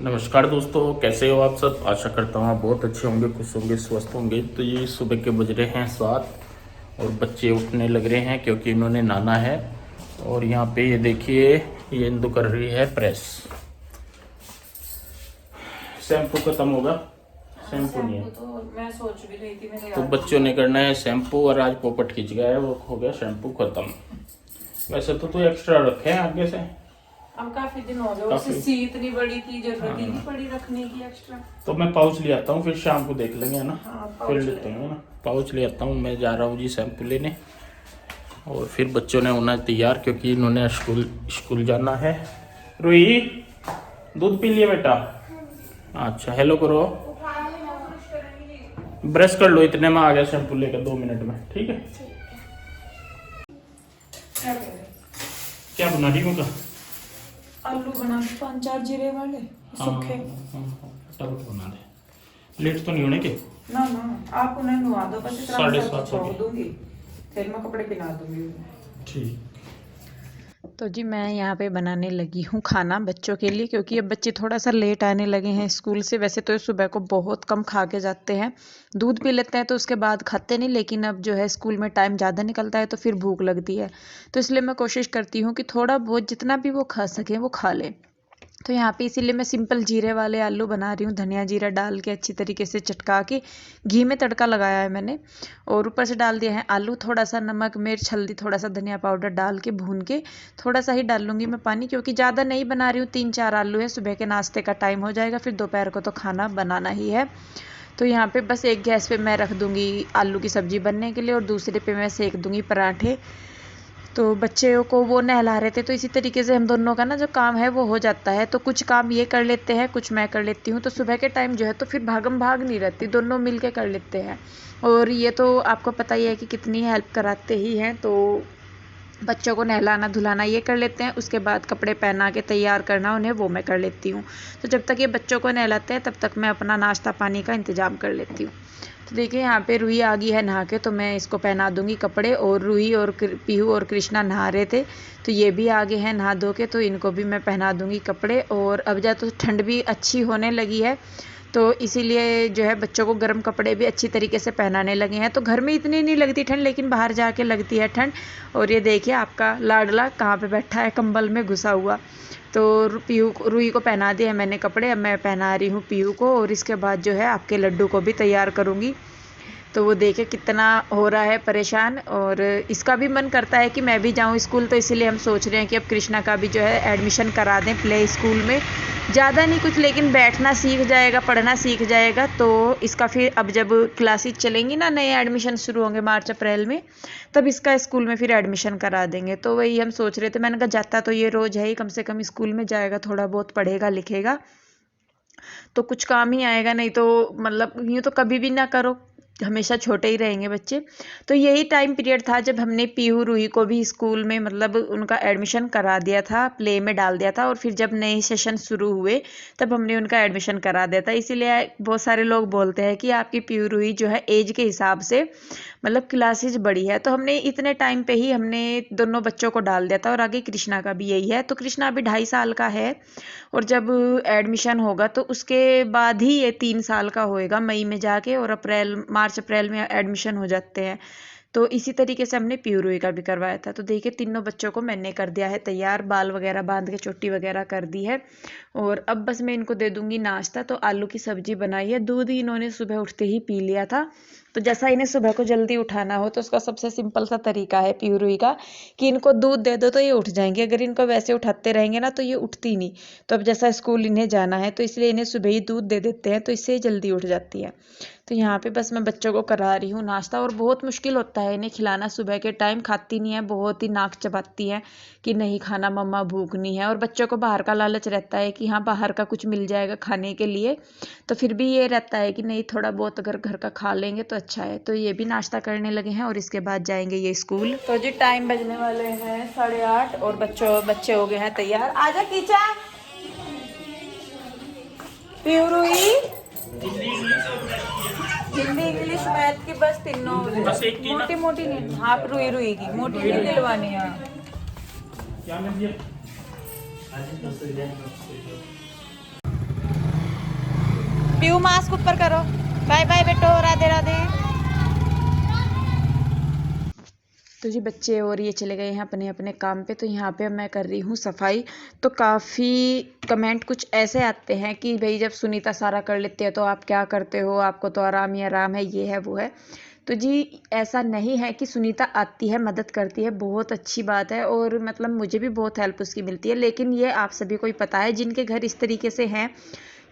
नमस्कार दोस्तों, कैसे हो आप सब। आशा करता हूँ आप बहुत अच्छे होंगे, खुश होंगे, स्वस्थ होंगे। तो ये सुबह के बज रहे हैं 7 और बच्चे उठने लग रहे हैं क्योंकि इन्होंने नहाना है। और यहाँ पे ये देखिए, ये इंदु कर रही है प्रेस। शैम्पू खत्म होगा, शैम्पू नहीं है तो मैं सोच भी रही थी मेरे तो बच्चों ने करना है शैम्पू। और आज पोपट खींच गया है, वो हो गया शैम्पू खत्म। वैसे तो एक्स्ट्रा रखे हैं आगे से, अब काफी दिन हो गए। उससे सी इतनी बड़ी थी, जरूरत ही नहीं पड़ी रखने की एक्स्ट्रा। तो मैं पाउच ले आता हूँ, फिर शाम को देख लेंगे, है ना। हाँ, फिर लेते हैं ना, पाउच ले आता हूँ। मैं जा रहा हूँ जी शैम्पू लेने। और फिर बच्चों ने होना तैयार क्योंकि इन्होंने स्कूल जाना है। रुई, दूध पी लिया बेटा? अच्छा, हेलो करो, ब्रश कर लो। इतने में आ गया शैम्पू लेकर, 2 मिनट में। ठीक है। क्या बना रही हूँ? आलू बना दे 5-4 जीरे वाले सूखे। फटाफट बना दे, लेट तो नहीं होने के। ना आप उन्हें नुआ दो, बस इतना 7:30 छोड़ दूंगी, फिर मैं कपड़े पहना दूंगी। ठीक। तो जी मैं यहाँ पे बनाने लगी हूँ खाना बच्चों के लिए, क्योंकि अब बच्चे थोड़ा सा लेट आने लगे हैं स्कूल से। वैसे तो सुबह को बहुत कम खा के जाते हैं, दूध पी लेते हैं तो उसके बाद खाते नहीं, लेकिन अब जो है स्कूल में टाइम ज़्यादा निकलता है तो फिर भूख लगती है। तो इसलिए मैं कोशिश करती हूँ कि थोड़ा बहुत जितना भी वो खा सकें वो खा लें। तो यहाँ पे इसीलिए मैं सिंपल जीरे वाले आलू बना रही हूँ। धनिया जीरा डाल के अच्छी तरीके से चटका के घी में तड़का लगाया है मैंने, और ऊपर से डाल दिया है आलू। थोड़ा सा नमक, मिर्च, हल्दी, थोड़ा सा धनिया पाउडर डाल के भून के थोड़ा सा ही डाल लूँगी मैं पानी, क्योंकि ज़्यादा नहीं बना रही हूँ। 3-4 आलू है, सुबह के नाश्ते का टाइम हो जाएगा, फिर दोपहर को तो खाना बनाना ही है। तो यहाँ पे बस एक गैस पे मैं रख दूँगी आलू की सब्ज़ी बनने के लिए, और दूसरे पे मैं सेक दूँगी पराठे। तो बच्चों को वो नहला रहे थे, तो इसी तरीके से हम दोनों का ना जो काम है वो हो जाता है। तो कुछ काम ये कर लेते हैं, कुछ मैं कर लेती हूँ। तो सुबह के टाइम जो है तो फिर भागम भाग नहीं रहती, दोनों मिल के कर लेते हैं। और ये तो आपको पता ही है कि कितनी हेल्प कराते ही हैं। तो बच्चों को नहलाना धुलाना ये कर लेते हैं, उसके बाद कपड़े पहना के तैयार करना उन्हें, वो मैं कर लेती हूँ। तो जब तक ये बच्चों को नहलाते हैं तब तक मैं अपना नाश्ता पानी का इंतज़ाम कर लेती हूँ। तो देखिए यहाँ पे रूही आ गई है नहा के, तो मैं इसको पहना दूंगी कपड़े। और रूही और पीहू और कृष्णा नहा रहे थे, तो ये भी आगे हैं नहा धो के, तो इनको भी मैं पहना दूंगी कपड़े। और अब जा तो ठंड भी अच्छी होने लगी है, तो इसीलिए जो है बच्चों को गर्म कपड़े भी अच्छी तरीके से पहनाने लगे हैं। तो घर में इतनी नहीं लगती ठंड, लेकिन बाहर जाके लगती है ठंड। और ये देखिए आपका लाडला कहाँ पे बैठा है, कंबल में घुसा हुआ। तो रूही को पहना दिया मैंने कपड़े, अब मैं पहना रही हूँ पीहू को। और इसके बाद जो है आपके लड्डू को भी तैयार करूँगी। तो वो देखे कितना हो रहा है परेशान, और इसका भी मन करता है कि मैं भी जाऊं स्कूल। तो इसीलिए हम सोच रहे हैं कि अब कृष्णा का भी जो है एडमिशन करा दें प्ले स्कूल में। ज़्यादा नहीं कुछ, लेकिन बैठना सीख जाएगा, पढ़ना सीख जाएगा। तो इसका फिर अब जब क्लासेस चलेंगी ना, नए एडमिशन शुरू होंगे मार्च अप्रैल में, तब इसका स्कूल में फिर एडमिशन करा देंगे। तो वही हम सोच रहे थे, मैंने कहा जाता तो ये रोज़ है ही, कम से कम स्कूल में जाएगा, थोड़ा बहुत पढ़ेगा लिखेगा तो कुछ काम ही आएगा। नहीं तो मतलब यूँ तो कभी भी ना करो, हमेशा छोटे ही रहेंगे बच्चे। तो यही टाइम पीरियड था जब हमने पीहू रूही को भी स्कूल में मतलब उनका एडमिशन करा दिया था, प्ले में डाल दिया था। और फिर जब नए सेशन शुरू हुए तब हमने उनका एडमिशन करा दिया था। इसीलिए बहुत सारे लोग बोलते हैं कि आपकी पीहू रूही जो है एज के हिसाब से मतलब क्लासेज बड़ी है। तो हमने इतने टाइम पे ही हमने दोनों बच्चों को डाल दिया था। और आगे कृष्णा का भी यही है। तो कृष्णा अभी 2.5 साल का है, और जब एडमिशन होगा तो उसके बाद ही ये 3 साल का होएगा मई में जाके, और मार्च अप्रैल में एडमिशन हो जाते हैं। तो इसी तरीके से हमने प्यूरोई का भी करवाया था। तो देखिए तीनों बच्चों को मैंने कर दिया है तैयार, बाल वगैरह बांध के चोटी वगैरह कर दी है। और अब बस मैं इनको दे दूंगी नाश्ता। तो आलू की सब्जी बनाई है, दूध ही इन्होंने सुबह उठते ही पी लिया था। तो जैसा इन्हें सुबह को जल्दी उठाना हो तो उसका सबसे सिंपल सा तरीका है प्यूरोई का, कि इनको दूध दे दो तो ये उठ जाएंगे। अगर इनको वैसे उठाते रहेंगे ना तो ये उठती नहीं। तो अब जैसा स्कूल इन्हें जाना है तो इसलिए इन्हें सुबह ही दूध दे देते हैं, तो इससे जल्दी उठ जाती है। तो यहाँ पे बस मैं बच्चों को करा रही हूँ नाश्ता। और बहुत मुश्किल होता है इन्हें खिलाना, सुबह के टाइम खाती नहीं है, बहुत ही नाक चबाती है कि नहीं खाना मम्मा, भूख नहीं है। और बच्चों को बाहर का लालच रहता है कि हाँ बाहर का कुछ मिल जाएगा खाने के लिए, तो फिर भी ये रहता है कि नहीं थोड़ा बहुत अगर घर का खा लेंगे तो अच्छा है। तो ये भी नाश्ता करने लगे हैं और इसके बाद जाएंगे ये स्कूल। तो जी टाइम बजने वाले हैं 8:30 और बच्चे हो गए हैं तैयार। आजा कीचा, पीहू रूही हिंदी इंग्लिश मैथ की बस तीनों, मोटी मोटी नहीं, हाँ रूही की मोटी नहीं दिलवानी है। पीयू मास्क ऊपर करो। बाय बाय बेटो, राधे राधे। तो जी बच्चे और ये चले गए हैं अपने अपने काम पे। तो यहाँ पे मैं कर रही हूँ सफाई। तो काफ़ी कमेंट कुछ ऐसे आते हैं कि भाई जब सुनीता सारा कर लेती है तो आप क्या करते हो, आपको तो आराम ही आराम है, ये है वो है। तो जी ऐसा नहीं है कि सुनीता आती है मदद करती है, बहुत अच्छी बात है और मतलब मुझे भी बहुत हेल्प उसकी मिलती है। लेकिन ये आप सभी को ही पता है जिनके घर इस तरीके से हैं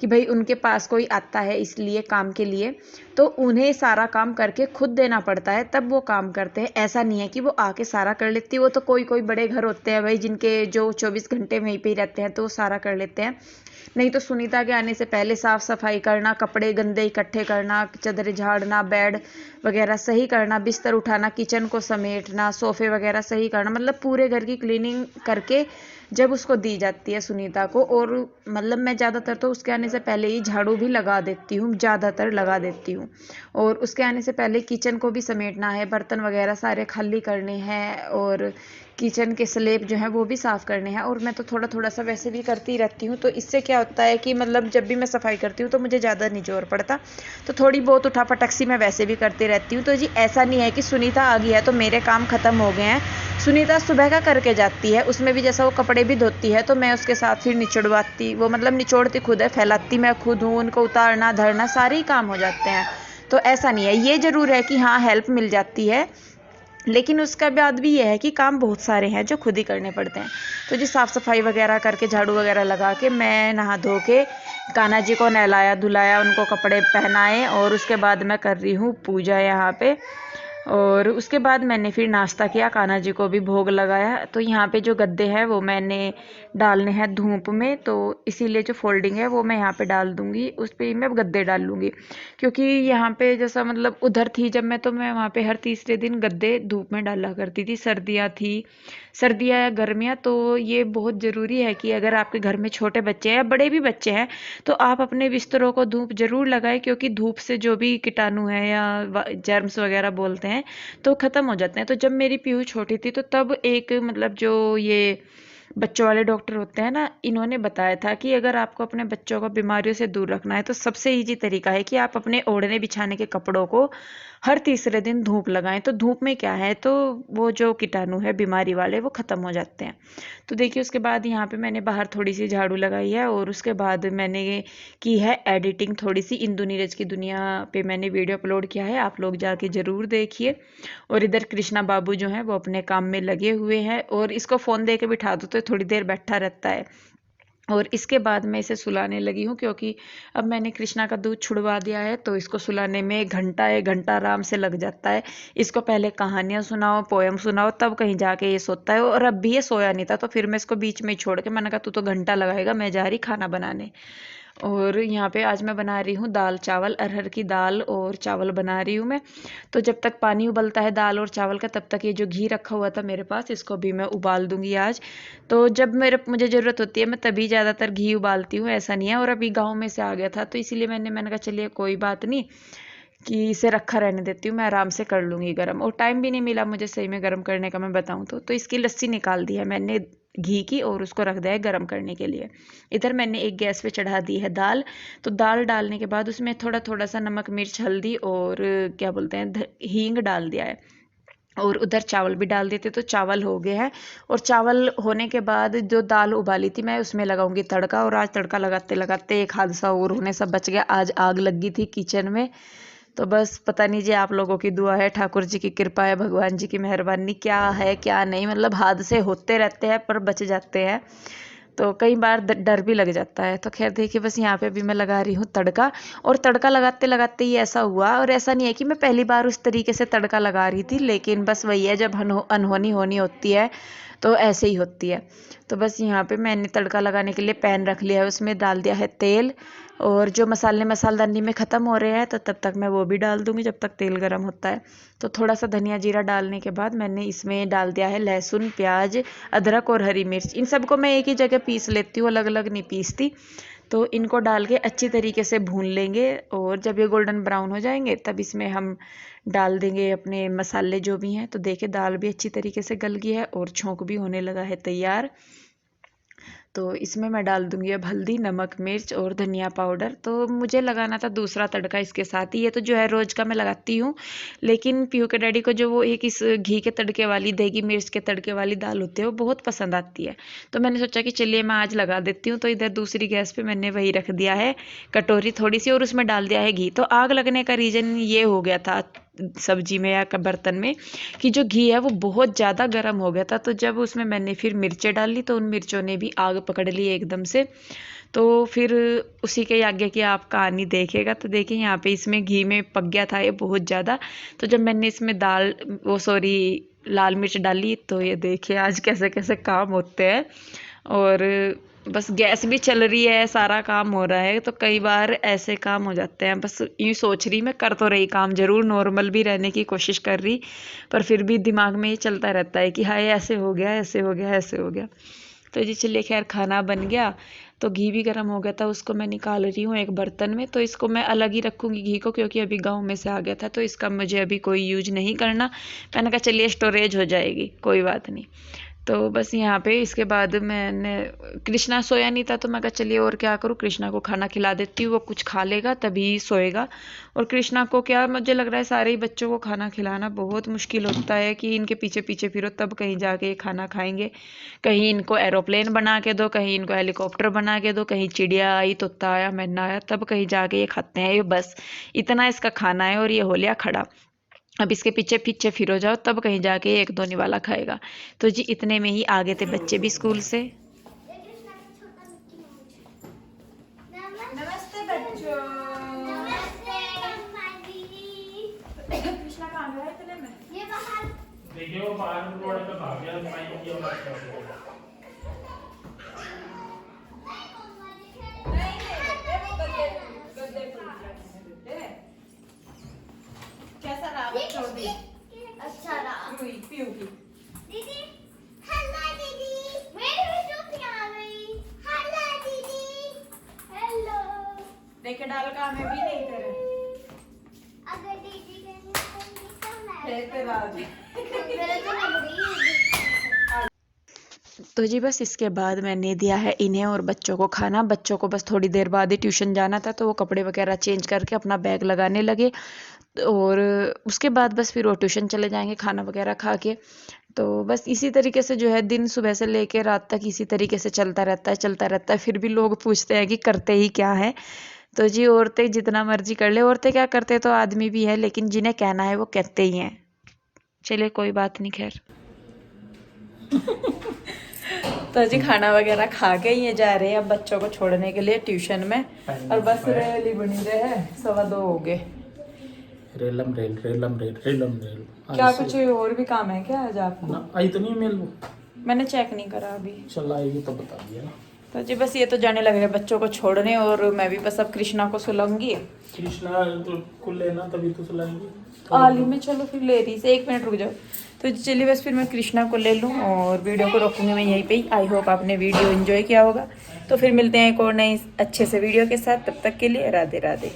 कि भाई उनके पास कोई आता है इसलिए काम के लिए, तो उन्हें सारा काम करके खुद देना पड़ता है तब वो काम करते हैं। ऐसा नहीं है कि वो आके सारा कर लेती है। वो तो कोई कोई बड़े घर होते हैं भाई जिनके जो 24 घंटे वहीं पे ही रहते हैं तो वो सारा कर लेते हैं। नहीं तो सुनीता के आने से पहले साफ सफाई करना, कपड़े गंदे इकट्ठे करना, चादरें झाड़ना, बेड वगैरह सही करना, बिस्तर उठाना, किचन को समेटना, सोफे वगैरह सही करना, मतलब पूरे घर की क्लीनिंग करके जब उसको दी जाती है सुनीता को। और मतलब मैं ज़्यादातर तो उसके आने से पहले ही झाड़ू भी लगा देती हूँ, ज़्यादातर लगा देती हूँ। और उसके आने से पहले किचन को भी समेटना है, बर्तन वगैरह सारे खाली करने हैं और किचन के स्लैब जो है वो भी साफ़ करने हैं। और मैं तो थोड़ा थोड़ा सा वैसे भी करती रहती हूँ। तो इससे क्या होता है कि मतलब जब भी मैं सफाई करती हूँ तो मुझे ज़्यादा नहीं जोर पड़ता, तो थोड़ी बहुत उठापटक सी मैं वैसे भी करती रहती हूँ। तो जी ऐसा नहीं है कि सुनीता आ गई है तो मेरे काम ख़त्म हो गए हैं। सुनीता सुबह का करके जाती है, उसमें भी जैसा वो कपड़े भी धोती है तो मैं उसके साथ फिर निचड़वाती, वो मतलब निचोड़ती खुद है, फैलाती मैं खुद हूँ, उनको उतारना धरना सारे ही काम हो जाते हैं। तो ऐसा नहीं है, ये ज़रूर है कि हाँ हेल्प मिल जाती है, लेकिन उसका बाद भी ये है कि काम बहुत सारे हैं जो खुद ही करने पड़ते हैं। तो जी साफ़ सफाई वगैरह करके झाड़ू वगैरह लगा के मैं नहा धो के कान्हा जी को नहलाया धुलाया, उनको कपड़े पहनाए और उसके बाद मैं कर रही हूँ पूजा यहाँ पे। और उसके बाद मैंने फिर नाश्ता किया, कान्हा जी को भी भोग लगाया। तो यहाँ पे जो गद्दे हैं वो मैंने डालने हैं धूप में, तो इसीलिए जो फोल्डिंग है वो मैं यहाँ पे डाल दूँगी, उस पर मैं गद्दे डाल लूँगी। क्योंकि यहाँ पे जैसा मतलब उधर थी जब मैं, तो मैं वहाँ पे हर तीसरे दिन गद्दे धूप में डाला करती थी। सर्दियाँ या गर्मियाँ, तो ये बहुत ज़रूरी है कि अगर आपके घर में छोटे बच्चे हैं या बड़े भी बच्चे हैं तो आप अपने बिस्तरों को धूप ज़रूर लगाएं, क्योंकि धूप से जो भी कीटाणु है या जर्म्स वगैरह बोलते हैं तो ख़त्म हो जाते हैं। तो जब मेरी पीहू छोटी थी तो तब एक मतलब जो ये बच्चों वाले डॉक्टर होते हैं ना, इन्होंने बताया था कि अगर आपको अपने बच्चों को बीमारियों से दूर रखना है तो सबसे ईजी तरीका है कि आप अपने ओढ़ने बिछाने के कपड़ों को हर तीसरे दिन धूप लगाएं। तो धूप में क्या है, तो वो जो कीटाणु है बीमारी वाले वो ख़त्म हो जाते हैं। तो देखिए उसके बाद यहाँ पे मैंने बाहर थोड़ी सी झाड़ू लगाई है और उसके बाद मैंने की है एडिटिंग थोड़ी सी, इंदु नीरज की दुनिया पे मैंने वीडियो अपलोड किया है, आप लोग जाके ज़रूर देखिए। और इधर कृष्णा बाबू जो हैं वो अपने काम में लगे हुए हैं, और इसको फ़ोन दे के बिठा दो तो थोड़ी देर बैठा रहता है। और इसके बाद मैं इसे सुलाने लगी हूँ, क्योंकि अब मैंने कृष्णा का दूध छुड़वा दिया है तो इसको सुलाने में एक घंटा आराम से लग जाता है। इसको पहले कहानियाँ सुनाओ, पोएम सुनाओ, तब कहीं जाके ये सोता है। और अब भी ये सोया नहीं था तो फिर मैं इसको बीच में ही छोड़ के मैंने कहा तू तो घंटा लगाएगा, मैं जा रही खाना बनाने। और यहाँ पे आज मैं बना रही हूँ दाल चावल, अरहर की दाल और चावल बना रही हूँ मैं। तो जब तक पानी उबलता है दाल और चावल का, तब तक ये जो घी रखा हुआ था मेरे पास इसको भी मैं उबाल दूंगी आज। तो जब मुझे ज़रूरत होती है मैं तभी ज़्यादातर घी उबालती हूँ, ऐसा नहीं है। और अभी गाँव में से आ गया था तो इसीलिए मैंने कहा चलिए कोई बात नहीं कि इसे रखा रहने देती हूँ, मैं आराम से कर लूँगी गर्म। और टाइम भी नहीं मिला मुझे सही में गर्म करने का, मैं बताऊँ तो इसकी लस्सी निकाल दी है मैंने घी की और उसको रख दिया है गर्म करने के लिए। इधर मैंने एक गैस पे चढ़ा दी है दाल। तो दाल डालने के बाद उसमें थोड़ा थोड़ा सा नमक मिर्च हल्दी और क्या बोलते हैं हींग डाल दिया है। और उधर चावल भी डाल देते तो चावल हो गए हैं। और चावल होने के बाद जो दाल उबाली थी मैं उसमें लगाऊंगी तड़का। और आज तड़का लगाते लगाते एक हादसा और होने से बच गया, आज आग लगी थी किचन में। तो बस पता नहीं जी, आप लोगों की दुआ है, ठाकुर जी की कृपा है, भगवान जी की मेहरबानी, क्या है क्या नहीं, मतलब हादसे होते रहते हैं पर बच जाते हैं। तो कई बार डर भी लग जाता है। तो खैर देखिए बस यहाँ पे भी मैं लगा रही हूँ तड़का। और तड़का लगाते लगाते ही ऐसा हुआ, और ऐसा नहीं है कि मैं पहली बार उस तरीके से तड़का लगा रही थी, लेकिन बस वही है जब अनहोनी होनी होती है तो ऐसे ही होती है। तो बस यहाँ पे मैंने तड़का लगाने के लिए पैन रख लिया है, उसमें डाल दिया है तेल। और जो मसालदानी में ख़त्म हो रहे हैं तो तब तक मैं वो भी डाल दूँगी जब तक तेल गर्म होता है। तो थोड़ा सा धनिया जीरा डालने के बाद मैंने इसमें डाल दिया है लहसुन प्याज अदरक और हरी मिर्च। इन सबको मैं एक ही जगह पीस लेती हूँ, अलग अलग नहीं पीसती। तो इनको डाल के अच्छी तरीके से भून लेंगे, और जब ये गोल्डन ब्राउन हो जाएंगे तब इसमें हम डाल देंगे अपने मसाले जो भी हैं। तो देखिए दाल भी अच्छी तरीके से गल गई है और छोंक भी होने लगा है तैयार। तो इसमें मैं डाल दूंगी अब हल्दी, नमक, मिर्च और धनिया पाउडर। तो मुझे लगाना था दूसरा तड़का इसके साथ ही। ये तो जो है रोज़ का मैं लगाती हूँ, लेकिन पीहू के डैडी को जो वो एक इस घी के तड़के वाली, देगी मिर्च के तड़के वाली दाल होती है, वो बहुत पसंद आती है। तो मैंने सोचा कि चलिए मैं आज लगा देती हूँ। तो इधर दूसरी गैस पे मैंने वही रख दिया है कटोरी थोड़ी सी, और उसमें डाल दिया है घी। तो आग लगने का रीज़न ये हो गया था सब्जी में या बर्तन में कि जो घी है वो बहुत ज़्यादा गर्म हो गया था। तो जब उसमें मैंने फिर मिर्चें डाली तो उन मिर्चों ने भी आग पकड़ ली एकदम से। तो फिर उसी के आगे की आप कहानी देखेगा। तो देखिए यहाँ पे इसमें घी में पक गया था ये बहुत ज़्यादा। तो जब मैंने इसमें लाल मिर्च डाली, तो ये देखिए आज कैसे कैसे काम होते हैं। और बस गैस भी चल रही है, सारा काम हो रहा है, तो कई बार ऐसे काम हो जाते हैं। बस यूँ सोच रही मैं कर तो रही काम ज़रूर, नॉर्मल भी रहने की कोशिश कर रही, पर फिर भी दिमाग में ये चलता रहता है कि हाय ऐसे हो गया, ऐसे हो गया, ऐसे हो गया। तो जी चलिए खैर खाना बन गया। तो घी भी गर्म हो गया था, उसको मैं निकाल रही हूँ एक बर्तन में। तो इसको मैं अलग ही रखूँगी घी को, क्योंकि अभी गाँव में से आ गया था, तो इसका मुझे अभी कोई यूज नहीं करना। मैंने कहा चलिए स्टोरेज हो जाएगी, कोई बात नहीं। तो बस यहाँ पे इसके बाद मैंने, कृष्णा सोया नहीं था, तो मैं कहा चलिए और क्या करूँ, कृष्णा को खाना खिला देती हूँ, वो कुछ खा लेगा तभी सोएगा। और कृष्णा को क्या, मुझे लग रहा है सारे ही बच्चों को खाना खिलाना बहुत मुश्किल होता है कि इनके पीछे पीछे फिरो तब कहीं जाके ये खाना खाएंगे। कहीं इनको एरोप्लेन बना के दो, कहीं इनको हेलीकॉप्टर बना के दो, कहीं चिड़िया आई, तोता आया, मैना आया, तब कहीं जाके ये खाते हैं। ये बस इतना इसका खाना है और ये हो लिया खड़ा। अब इसके पीछे पीछे फिरो जाओ तब कहीं जाके एक दो निवाला खाएगा। तो जी इतने में ही आ गए थे बच्चे भी स्कूल से। नमस्ते बच्चों। कृष्णा कहाँ गया इतने में? ये बाहर देखिए वो बाहर रोड पे भाग गया, माइक की आवाज कर रहा है। कैसा रहा बच्चों भी? अच्छा रहा। पीयू की दीदी, हेलो दीदी, मेरी भी टोपी आ गई। हेलो दीदी, हेलो। देखे डाल का में भी नहीं तेरे अगर दीदी के तो मैं तेरा आज मेरे तो लग रही है। तो जी बस इसके बाद मैंने दिया है इन्हें और बच्चों को खाना। बच्चों को बस थोड़ी देर बाद ही ट्यूशन जाना था, तो वो कपड़े वगैरह चेंज करके अपना बैग लगाने लगे। और उसके बाद बस फिर वो ट्यूशन चले जाएंगे खाना वगैरह खा के। तो बस इसी तरीके से जो है दिन सुबह से लेकर रात तक इसी तरीके से चलता रहता है। फिर भी लोग पूछते हैं कि करते ही क्या है। तो जी औरतें जितना मर्जी कर ले, औरतें क्या करते तो आदमी भी है, लेकिन जिन्हें कहना है वो कहते ही हैं। चलिए कोई बात नहीं खैर। तो जी खाना वगैरह खा के ये जा रहे हैं अब बच्चों को छोड़ने के लिए ट्यूशन में। और बस रेली बनी रहे हैं, 2:15 हो गए। रेलम रेल रेलम रेल रेलम रेल। क्या कुछ और भी काम है क्या आज आपको? ना आई तो नहीं मेल वो, मैंने चेक नहीं करा अभी। चल आएगी तो बता दिया ना। तो जी बस ये तो जाने लगे हैं बच्चों को छोड़ने, और मैं भी बस अब कृष्णा को सुलाऊंगी। कृष्णा तो को लेना तभी तो सुलाएंगे। आली में चलो फिर ले रही से 1 मिनट रुक जाओ। तो चलिए बस फिर मैं कृष्णा को ले लूँ और वीडियो को रोकूंगी मैं यहीं पे ही। आई होप आपने वीडियो एंजॉय किया होगा। तो फिर मिलते हैं एक और नई अच्छे से वीडियो के साथ। तब तक के लिए राधे राधे।